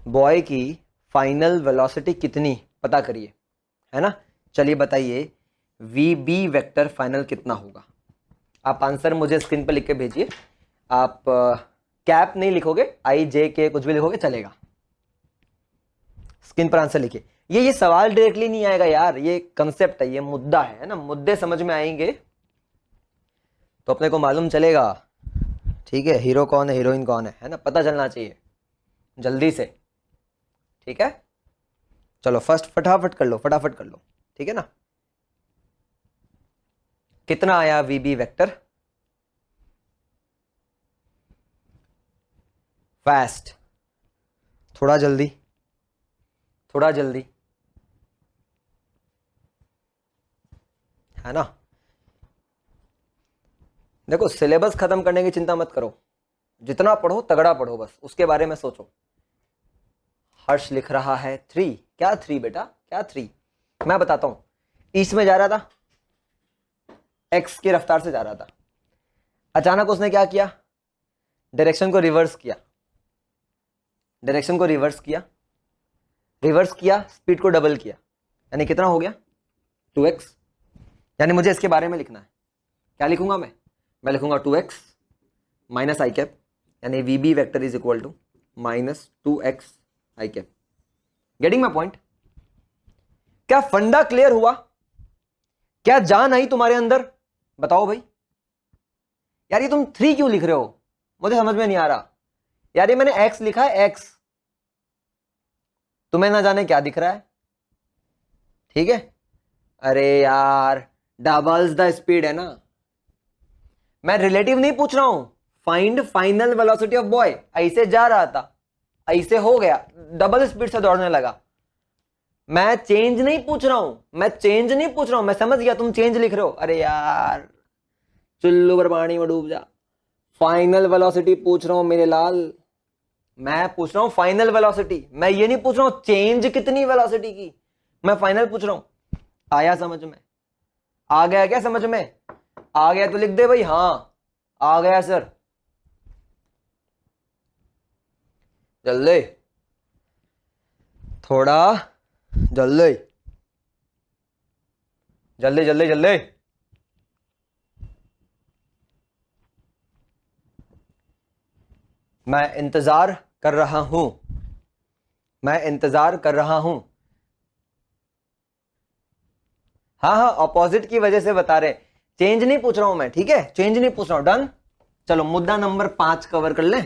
बॉय की फाइनल वेलोसिटी कितनी पता करिए, है ना। चलिए बताइए VB वेक्टर फाइनल कितना होगा। आप आंसर मुझे स्क्रीन पर लिख के भेजिए। आप कैप नहीं लिखोगे, IJK कुछ भी लिखोगे चलेगा, स्क्रीन पर आंसर लिखिए। ये सवाल डायरेक्टली नहीं आएगा यार, ये कंसेप्ट है, ये मुद्दा है ना। मुद्दे समझ में आएंगे तो अपने को मालूम चलेगा, ठीक है, हीरो कौन है हीरोइन कौन है ना, पता चलना चाहिए जल्दी से, ठीक है। चलो फर्स्ट फटाफट कर लो, ठीक है ना। कितना आया VB वेक्टर, फास्ट, थोड़ा जल्दी, है ना। देखो सिलेबस खत्म करने की चिंता मत करो, जितना पढ़ो तगड़ा पढ़ो, बस उसके बारे में सोचो। हर्ष लिख रहा है 3, क्या 3 बेटा, क्या 3? मैं बताता हूं, ईस्ट में जा रहा था, एक्स की रफ्तार से जा रहा था, अचानक उसने क्या किया, डायरेक्शन को रिवर्स किया, स्पीड को डबल किया, यानी कितना हो गया 2x। यानी मुझे इसके बारे में लिखना है, क्या लिखूंगा मैं लिखूंगा 2x माइनस आई कैप, यानी VB vector is equal to minus 2x I cap. Getting my point? क्या फंडा क्लियर हुआ? क्या जान आई तुम्हारे अंदर? बताओ भाई। यार ये तुम 3 क्यों लिख रहे हो, मुझे समझ में नहीं आ रहा यार। ये मैंने x लिखा है, x तुम्हें ना जाने क्या दिख रहा है, ठीक है। अरे यार डबल्स द स्पीड है ना, मैं रिलेटिव नहीं पूछ रहा हूं। Find final velocity of boy, ऐसे जा रहा था, ऐसे हो गया, डबल स्पीड से दौड़ने लगा। मैं चेंज नहीं पूछ रहा हूं, मैं समझ गया तुम चेंज लिख रहे हो। अरे यार चुल्लू पर पानी में डूब जा। फाइनल वेलोसिटी पूछ रहा हूं मेरे लाल, मैं पूछ रहा हूं फाइनल वेलोसिटी, मैं ये नहीं पूछ रहा हूं चेंज कितनी वेलोसिटी की, मैं फाइनल पूछ रहा हूं। आया समझ में? आ गया क्या समझ में? आ गया तो लिख दे भाई, हाँ आ गया सर। जल्दी, थोड़ा जल्दी, जल्दी जल्दी जल्दी। मैं इंतजार कर रहा हूं, हाँ ऑपोजिट की वजह से बता रहे, चेंज नहीं पूछ रहा हूं मैं, ठीक है, चेंज नहीं पूछ रहा हूं। डन। चलो मुद्दा नंबर 5 कवर कर ले,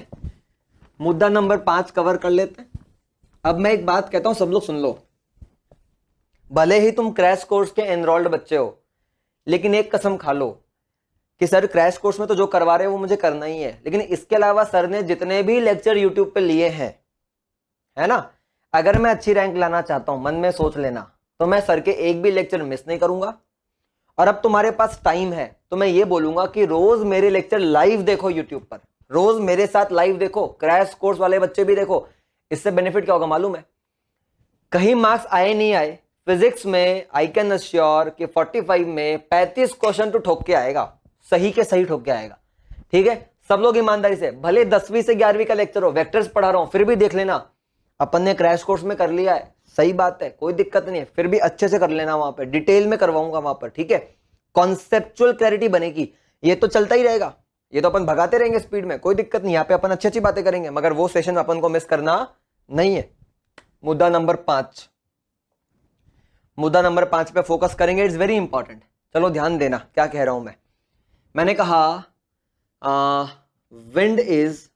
मुद्दा नंबर 5 कवर कर लेते हैं। अब मैं एक बात कहता हूं, सब लोग सुन लो। भले ही तुम क्रैश कोर्स के एनरोल्ड बच्चे हो, लेकिन एक कसम खा लो कि सर क्रैश कोर्स में तो जो करवा रहे हैं वो मुझे करना ही है, लेकिन इसके अलावा सर ने जितने भी लेक्चर यूट्यूब पे लिए हैं, है ना, अगर मैं अच्छी रैंक लाना चाहता हूं, मन में सोच लेना, तो मैं सर के एक भी लेक्चर मिस नहीं करूंगा। और अब तुम्हारे पास टाइम है तो मैं ये बोलूंगा कि रोज मेरे लेक्चर लाइव देखो यूट्यूब पर, रोज मेरे साथ लाइव देखो, क्रैश कोर्स वाले बच्चे भी देखो। इससे बेनिफिट क्या होगा मालूम है? कहीं मार्क्स आए नहीं आए, फिजिक्स में आई कैन अश्योर कि 45 में 35 क्वेश्चन तो ठोक के आएगा, सही के सही ठोक के आएगा, ठीक है। सब लोग ईमानदारी से, भले 10वीं से 11वीं का लेक्चर हो, वेक्टर्स पढ़ा रहा हूं, फिर भी देख लेना, अपन ने क्रैश कोर्स में कर लिया है, सही बात है, कोई दिक्कत नहीं है, फिर भी अच्छे से कर लेना, वहां पर डिटेल में करवाऊंगा वहां पर, ठीक है। कॉन्सेप्चुअल क्लैरिटी बनेगी, ये तो चलता ही रहेगा, ये तो अपन भगाते रहेंगे स्पीड में, कोई दिक्कत नहीं, यहाँ पे अपन अच्छी अच्छी बातें करेंगे, मगर वो सेशन अपन को मिस करना नहीं है। मुद्दा नंबर 5, मुद्दा नंबर 5 पे फोकस करेंगे, इट्स वेरी इंपॉर्टेंट। चलो ध्यान देना क्या कह रहा हूं मैं। मैंने कहा wind is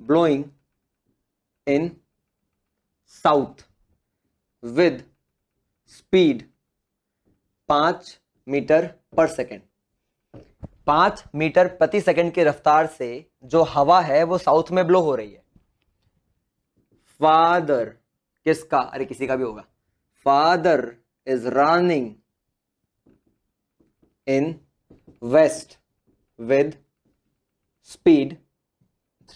blowing in south with speed 5 metre पर सेकेंड। 5 मीटर प्रति सेकंड की रफ्तार से जो हवा है वो साउथ में ब्लो हो रही है। फादर किसका, अरे किसी का भी होगा, father is running in west with speed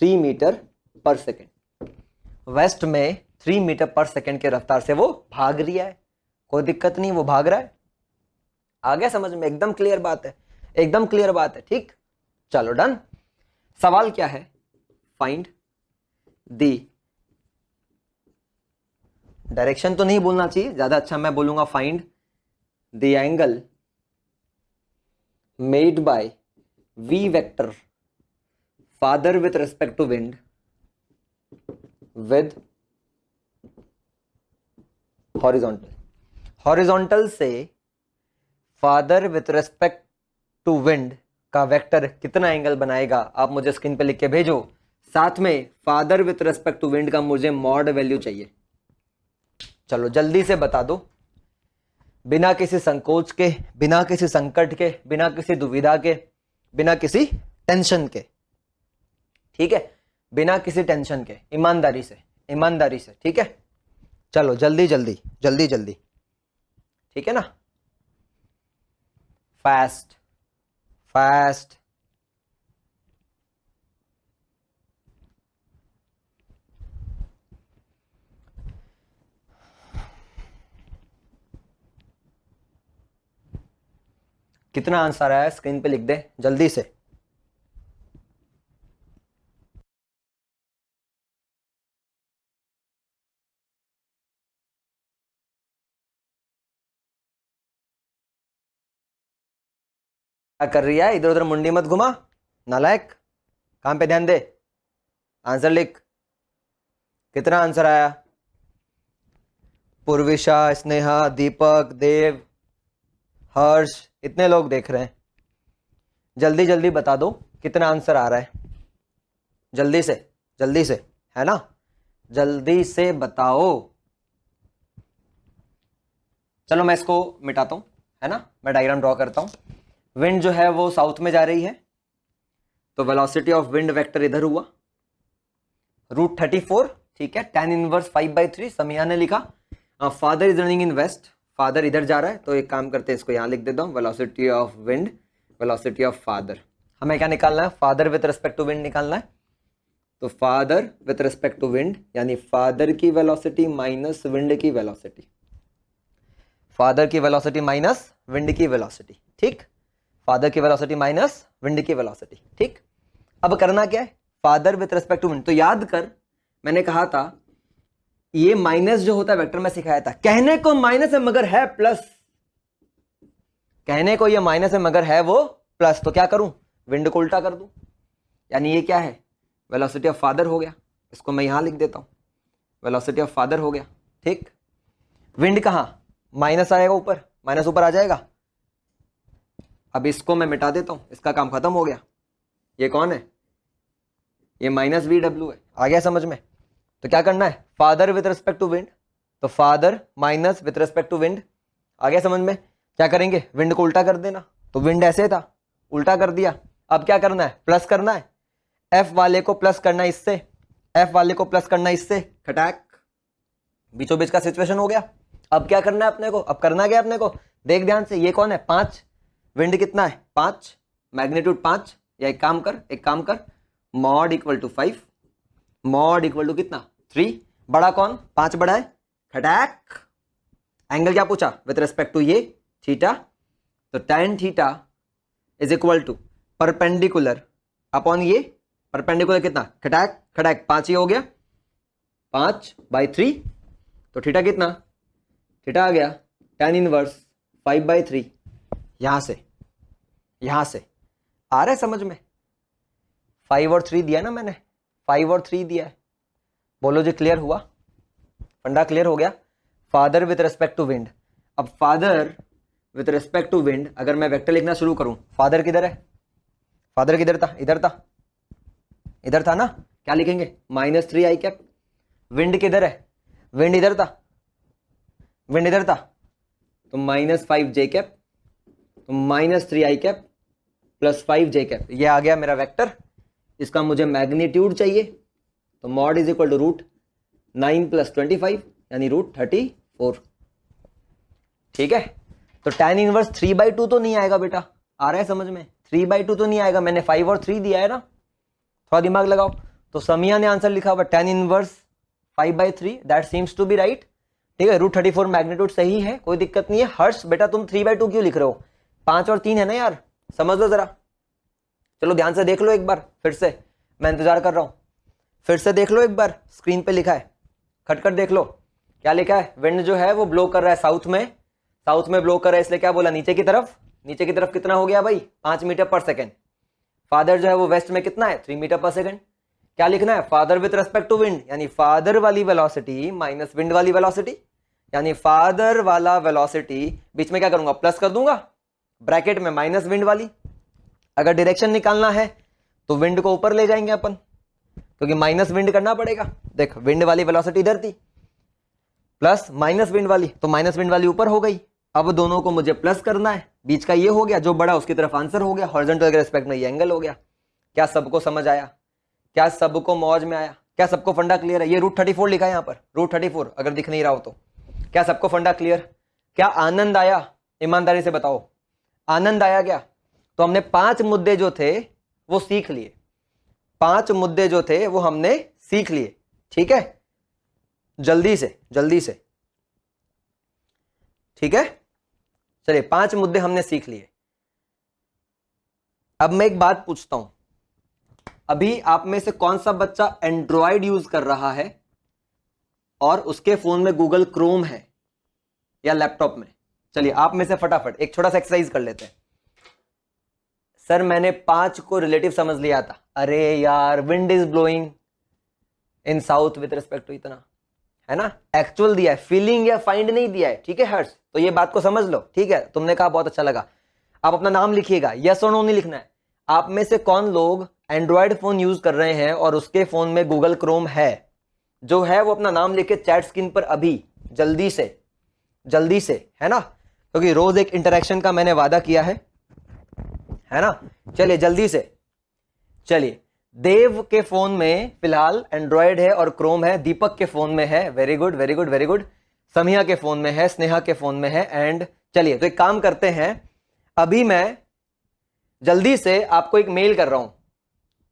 3 metre पर सेकेंड। वेस्ट में 3 मीटर पर सेकेंड की रफ्तार से वो भाग रही है, कोई दिक्कत नहीं, वो भाग रहा है। आ गया समझ में, एकदम क्लियर बात है, एकदम क्लियर बात है, ठीक। चलो डन। सवाल क्या है, फाइंड दी, डायरेक्शन तो नहीं बोलना चाहिए, ज्यादा अच्छा मैं बोलूंगा find the angle made by V vector father with respect to wind with horizontal. Horizontal से father with respect to wind का वेक्टर कितना एंगल बनाएगा, आप मुझे स्क्रीन पे लिख के भेजो। साथ में father with respect to wind का मुझे मॉड वैल्यू चाहिए। चलो जल्दी से बता दो, बिना किसी संकोच के, बिना किसी संकट के, बिना किसी दुविधा के, बिना किसी टेंशन के, ठीक है, बिना किसी टेंशन के, ईमानदारी से, ईमानदारी से, ठीक है। चलो जल्दी जल्दी जल्दी जल्दी, ठीक है ना, फास्ट फास्ट। कितना आंसर आया स्क्रीन पे लिख दे जल्दी से। क्या कर रही है, इधर उधर मुंडी मत घुमा, नालायक, काम पे ध्यान दे, आंसर लिख। कितना आंसर आया, पूर्विशा, स्नेहा, दीपक, देव, हर्ष, इतने लोग देख रहे हैं, जल्दी जल्दी बता दो कितना आंसर आ रहा है, जल्दी से, है ना, जल्दी से बताओ। चलो मैं इसको मिटाता हूं, है ना, मैं डायग्राम ड्रॉ करता हूं। विंड जो है वो साउथ में जा रही है, तो वेलोसिटी ऑफ विंड वेक्टर इधर हुआ √34, ठीक है, tan इनवर्स 5/3 समिया ने लिखा। Father is running in west, father इधर जा रहा है, तो एक काम करते हैं, इसको यहां लिख देता हूं, velocity of wind, velocity of father. हमें क्या निकालना है, father with respect to wind निकालना है, तो father with respect to wind यानी फादर की वेलोसिटी माइनस विंड की वेलोसिटी, फादर की वेलोसिटी माइनस विंड की वेलोसिटी, ठीक, फादर की वेलोसिटी माइनस विंड की वेलोसिटी, ठीक। अब करना क्या है, father with respect to wind, तो याद कर मैंने कहा था ये माइनस जो होता है वेक्टर में सिखाया था, कहने को माइनस है मगर है प्लस, कहने को ये माइनस है मगर है वो प्लस, तो क्या करूं, विंड को उल्टा कर दूं, यानी ये क्या है, वेलोसिटी ऑफ फादर हो गया, इसको मैं यहां लिख देता हूं, वेलोसिटी ऑफ फादर हो गया, ठीक। विंड कहां, माइनस आएगा ऊपर, माइनस ऊपर आ जाएगा, अब इसको मैं मिटा देता हूं, इसका काम खत्म हो गया। ये कौन है, ये माइनस VW है, आ गया समझ में। तो क्या करना है, father with respect to wind, तो father minus with respect to wind, आ गया समझ में। क्या करेंगे, विंड को उल्टा कर देना, तो विंड ऐसे था, उल्टा कर दिया, अब क्या करना है, प्लस करना है, एफ वाले को प्लस करना है इससे, एफ वाले को प्लस करना है इससे, खटाक, बीचों बीच का सिचुएशन हो गया। अब क्या करना है अपने को, अब करना क्या अपने को, देख ध्यान से, ये कौन है, 5, विंड कितना है 5, मैग्नीट्यूड 5, या एक काम कर mod equal to 5, mod equal to कितना 3, बड़ा कौन, 5 बड़ा है, खटाक, एंगल क्या पूछा विथ रिस्पेक्ट टू ये थीटा, तो tan theta is equal to perpendicular upon ये परपेंडिकुलर कितना, खटाक खटाक 5 ही हो गया, 5/3, तो थीटा कितना, थीटा आ गया tan इनवर्स 5/3। यहां से आ रहा है समझ में, 5 और 3 दिया ना मैंने, 5 और 3 दिया है, बोलो जी क्लियर हुआ, फंडा क्लियर हो गया। Father with respect to wind, अब father with respect to wind अगर मैं वेक्टर लिखना शुरू करूं, फादर किधर है, फादर किधर था, इधर था ना, क्या लिखेंगे -3i कैप। विंड किधर है, विंड इधर था, तो -5j कैप, तो -3i cap plus 5j cap, ये आ गया मेरा वेक्टर। इसका मुझे मैग्नीट्यूड चाहिए, तो मॉड इज इक्वल टू √9 + 25 यानी √34। ठीक है, तो tan इनवर्स 3/2 तो नहीं आएगा बेटा, आ रहा है समझ में, 3/2 तो नहीं आएगा, मैंने 5 और 3 दिया है ना, थोड़ा दिमाग लगाओ। तो समिया ने आंसर लिखा हुआ tan inverse 5/3, that seems to be right. ठीक है, √34 मैग्नीट्यूड सही है, कोई दिक्कत नहीं है। हर्ष बेटा तुम 3/2 क्यों लिख रहे हो, 5 और 3 है ना यार, समझ लो जरा, चलो ध्यान से देख लो एक बार फिर से, मैं इंतजार कर रहा हूं, फिर से देख लो एक बार, स्क्रीन पे लिखा है, खटखट देख लो क्या लिखा है। विंड जो है वो ब्लो कर रहा है साउथ में ब्लो कर रहा है, इसलिए क्या बोला, नीचे की तरफ कितना हो गया भाई, 5 मीटर पर सेकेंड। फादर जो है वो वेस्ट में कितना है, 3 मीटर पर सेकेंड। क्या लिखना है, father with respect to wind, यानी फादर वाली वेलोसिटी माइनस विंड वाली वेलोसिटी, यानी फादर वाला वेलोसिटी, बीच में क्या करूंगा, प्लस कर दूंगा, ब्रैकेट में माइनस विंड वाली। अगर डायरेक्शन निकालना है तो विंड को ऊपर ले जाएंगे अपन, क्योंकि माइनस विंड करना पड़ेगा। देख विंड वाली वेलोसिटी इधर थी, प्लस माइनस विंड वाली, तो माइनस विंड वाली ऊपर हो गई। अब दोनों को मुझे प्लस करना है, बीच का ये हो गया, जो बड़ा उसकी तरफ आंसर हो गया, हॉरिजॉन्टल के रिस्पेक्ट में ये एंगल हो गया। क्या सबको समझ आया, क्या सबको मौज में आया, क्या सबको फंडा क्लियर है। ये √34 लिखा है यहाँ पर, √34 अगर दिख नहीं रहा हो तो। क्या सबको फंडा क्लियर, क्या आनंद आया, ईमानदारी से बताओ आनंद आया क्या। तो हमने 5 मुद्दे जो थे वो सीख लिए, 5 मुद्दे जो थे वो हमने सीख लिए। ठीक है, जल्दी से ठीक है, चलिए 5 मुद्दे हमने सीख लिए। अब मैं एक बात पूछता हूं, अभी आप में से कौन सा बच्चा एंड्रॉयड यूज कर रहा है और उसके फोन में गूगल क्रोम है या लैपटॉप में। चलिए आप में से फटाफट एक छोटा सा एक्सरसाइज कर लेते हैं। सर मैंने 5 को रिलेटिव समझ लिया था, अरे यार wind is blowing in south with respect to इतना, है ना, एक्चुअल दिया है, फीलिंग या फाइंड नहीं दिया है। ठीक है हर्ष, तो ये बात को समझ लो। ठीक है, तुमने कहा बहुत अच्छा लगा। आप अपना नाम लिखिएगा, यस और नो नहीं लिखना है। आप में से कौन लोग एंड्रॉयड फोन यूज कर रहे हैं और उसके फोन में गूगल क्रोम है, जो है वो अपना नाम लिखे चैट स्क्रीन पर अभी, जल्दी से, है ना, क्योंकि रोज एक इंटरेक्शन का मैंने वादा किया है ना। चलिए जल्दी से, चलिए देव के फोन में फिलहाल एंड्रॉयड है और क्रोम है, दीपक के फोन में है, वेरी गुड, समिया के फोन में है, स्नेहा के फोन में है, एंड चलिए तो एक काम करते हैं, अभी मैं जल्दी से आपको एक मेल कर रहा हूं,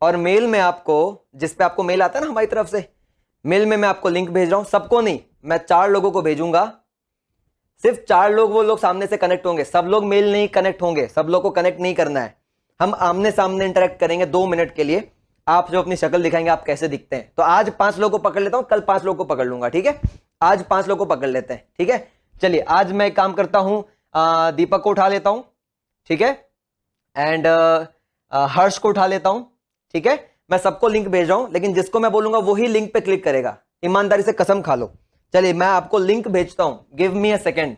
और मेल में आपको, जिस पे आपको मेल आता है ना हमारी तरफ से, मेल में मैं आपको लिंक भेज रहा हूं। सबको नहीं, मैं 4 लोगों को भेजूंगा, सिर्फ 4 लोग वो लोग सामने से कनेक्ट होंगे, सब लोग मेल नहीं कनेक्ट होंगे, सब लोग को कनेक्ट नहीं करना है। हम आमने सामने इंटरेक्ट करेंगे 2 मिनट के लिए, आप जो अपनी शक्ल दिखाएंगे आप कैसे दिखते हैं। तो आज 5 लोगों को पकड़ लेता हूं, कल 5 लोगों को पकड़ लूंगा। ठीक है, आज 5 लोगों को पकड़ लेते हैं। ठीक है, चलिए आज मैं एक काम करता हूं, दीपक को उठा लेता हूं, ठीक है, एंड हर्ष को उठा लेता हूं। ठीक है, मैं सबको लिंक भेज रहा हूं, लेकिन जिसको मैं बोलूंगा वही लिंक पे क्लिक करेगा, ईमानदारी से कसम खा लो। चलिए मैं आपको लिंक भेजता हूं, गिव मी अ सेकेंड।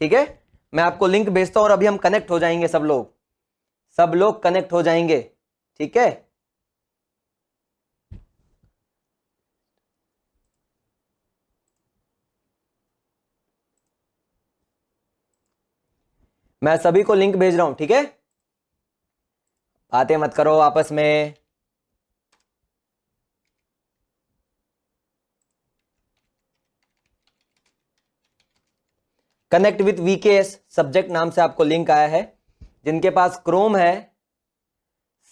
ठीक है, मैं आपको लिंक भेजता हूं और अभी हम कनेक्ट हो जाएंगे, सब लोग कनेक्ट हो जाएंगे। ठीक है, मैं सभी को लिंक भेज रहा हूं। ठीक है, बातें मत करो आपस में। कनेक्ट विथ वीकेएस सब्जेक्ट नाम से आपको लिंक आया है। जिनके पास क्रोम है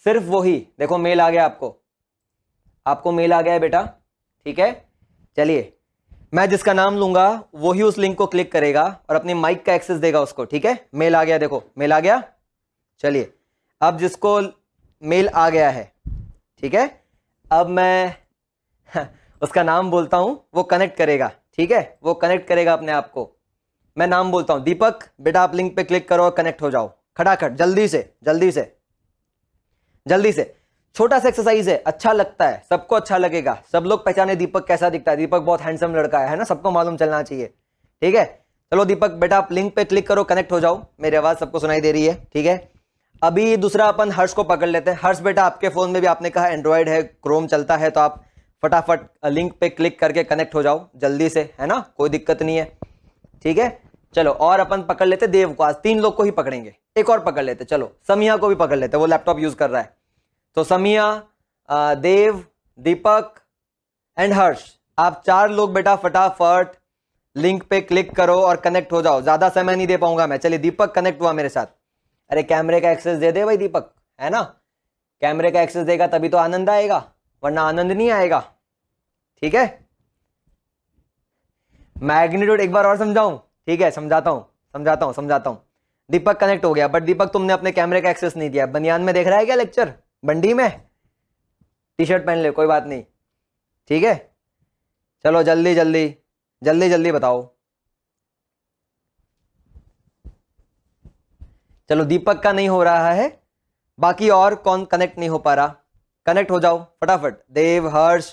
सिर्फ वही, देखो मेल आ गया, आपको मेल आ गया है बेटा। ठीक है, चलिए मैं जिसका नाम लूंगा वही उस लिंक को क्लिक करेगा और अपनी माइक का एक्सेस देगा उसको। ठीक है, मेल आ गया, देखो मेल आ गया। चलिए अब जिसको मेल आ गया है, ठीक है, अब मैं उसका नाम बोलता हूं, वो कनेक्ट करेगा, ठीक है, वो कनेक्ट करेगा अपने आप को। मैं नाम बोलता हूं, दीपक बेटा आप लिंक पे क्लिक करो और कनेक्ट हो जाओ खटाखट, जल्दी से जल्दी से जल्दी से। छोटा सा एक्सरसाइज है, अच्छा लगता है, सबको अच्छा लगेगा, सब लोग पहचाने दीपक कैसा दिखता है, दीपक बहुत हैंडसम लड़का है ना, सबको मालूम चलना चाहिए, ठीक है। चलो दीपक बेटा आप लिंक पे क्लिक करो, कनेक्ट हो जाओ, मेरी आवाज सबको सुनाई दे रही है, ठीक है। अभी दूसरा अपन हर्ष को पकड़ लेते हैं। हर्ष बेटा आपके फोन में भी आपने कहा एंड्रॉयड है, क्रोम चलता है, तो आप फटाफट लिंक पे क्लिक करके कनेक्ट हो जाओ जल्दी से, है ना, कोई दिक्कत नहीं है, ठीक है। चलो और अपन पकड़ लेते देव को, आज 3 लोग को ही पकड़ेंगे, एक और पकड़ लेते, चलो समिया को भी पकड़ लेते, वो लैपटॉप यूज कर रहा है। तो समिया, देव, दीपक एंड हर्ष, आप 4 लोग बेटा फटाफट लिंक पे क्लिक करो और कनेक्ट हो जाओ, ज्यादा समय नहीं दे पाऊंगा मैं। चलिए दीपक कनेक्ट हुआ मेरे साथ। अरे कैमरे का एक्सेस दे दे भाई दीपक, है ना, कैमरे का एक्सेस देगा तभी तो आनंद आएगा, वरना आनंद नहीं आएगा, ठीक है। मैग्नीट्यूड एक बार और समझाऊं, ठीक है, समझाता हूं। दीपक कनेक्ट हो गया, बट दीपक तुमने अपने कैमरे का एक्सेस नहीं दिया। बनियान में देख रहा है क्या लेक्चर, बंडी में, टी शर्ट पहन ले, कोई बात नहीं, ठीक है। चलो जल्दी जल्दी जल्दी जल्दी बताओ। चलो दीपक का नहीं हो रहा है, बाकी और कौन कनेक्ट नहीं हो पा रहा, कनेक्ट हो जाओ फटाफट। देव, हर्ष,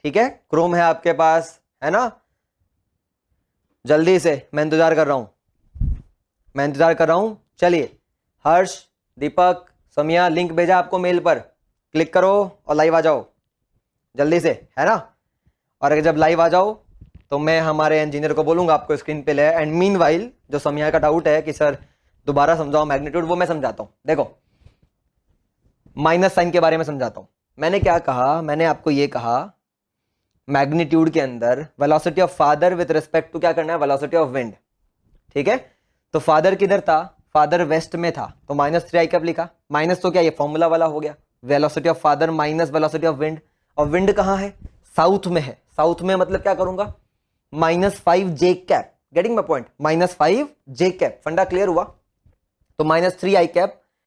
ठीक है, क्रोम है आपके पास, है ना, जल्दी से, मैं इंतजार कर रहा हूं, चलिए हर्ष, दीपक, समिया, लिंक भेजा आपको मेल पर, क्लिक करो और लाइव आ जाओ जल्दी से, है ना। और अगर जब लाइव आ जाओ तो मैं हमारे इंजीनियर को बोलूंगा आपको स्क्रीन पे ले। एंड मीनवाइल जो समिया का डाउट है कि सर दोबारा समझाओ मैग्नीट्यूड, वो मैं समझाता हूं। देखो माइनस साइन के बारे में समझाता हूं। मैंने क्या कहा, मैंने आपको ये कहा मैग्नीट्यूड के अंदर velocity of father with respect to क्या करना है, वेलोसिटी ऑफ विंड, ठीक है। तो फादर किधर था, फादर वेस्ट में था, तो -3i कब लिखा, माइनस तो क्या ये फॉर्मूला वाला हो गया, velocity of father minus velocity of wind. और विंड कहां है, साउथ में है, साउथ में मतलब क्या करूंगा, -5j cap, getting my point, -5j cap, फंडा क्लियर हुआ। तो -3i कैप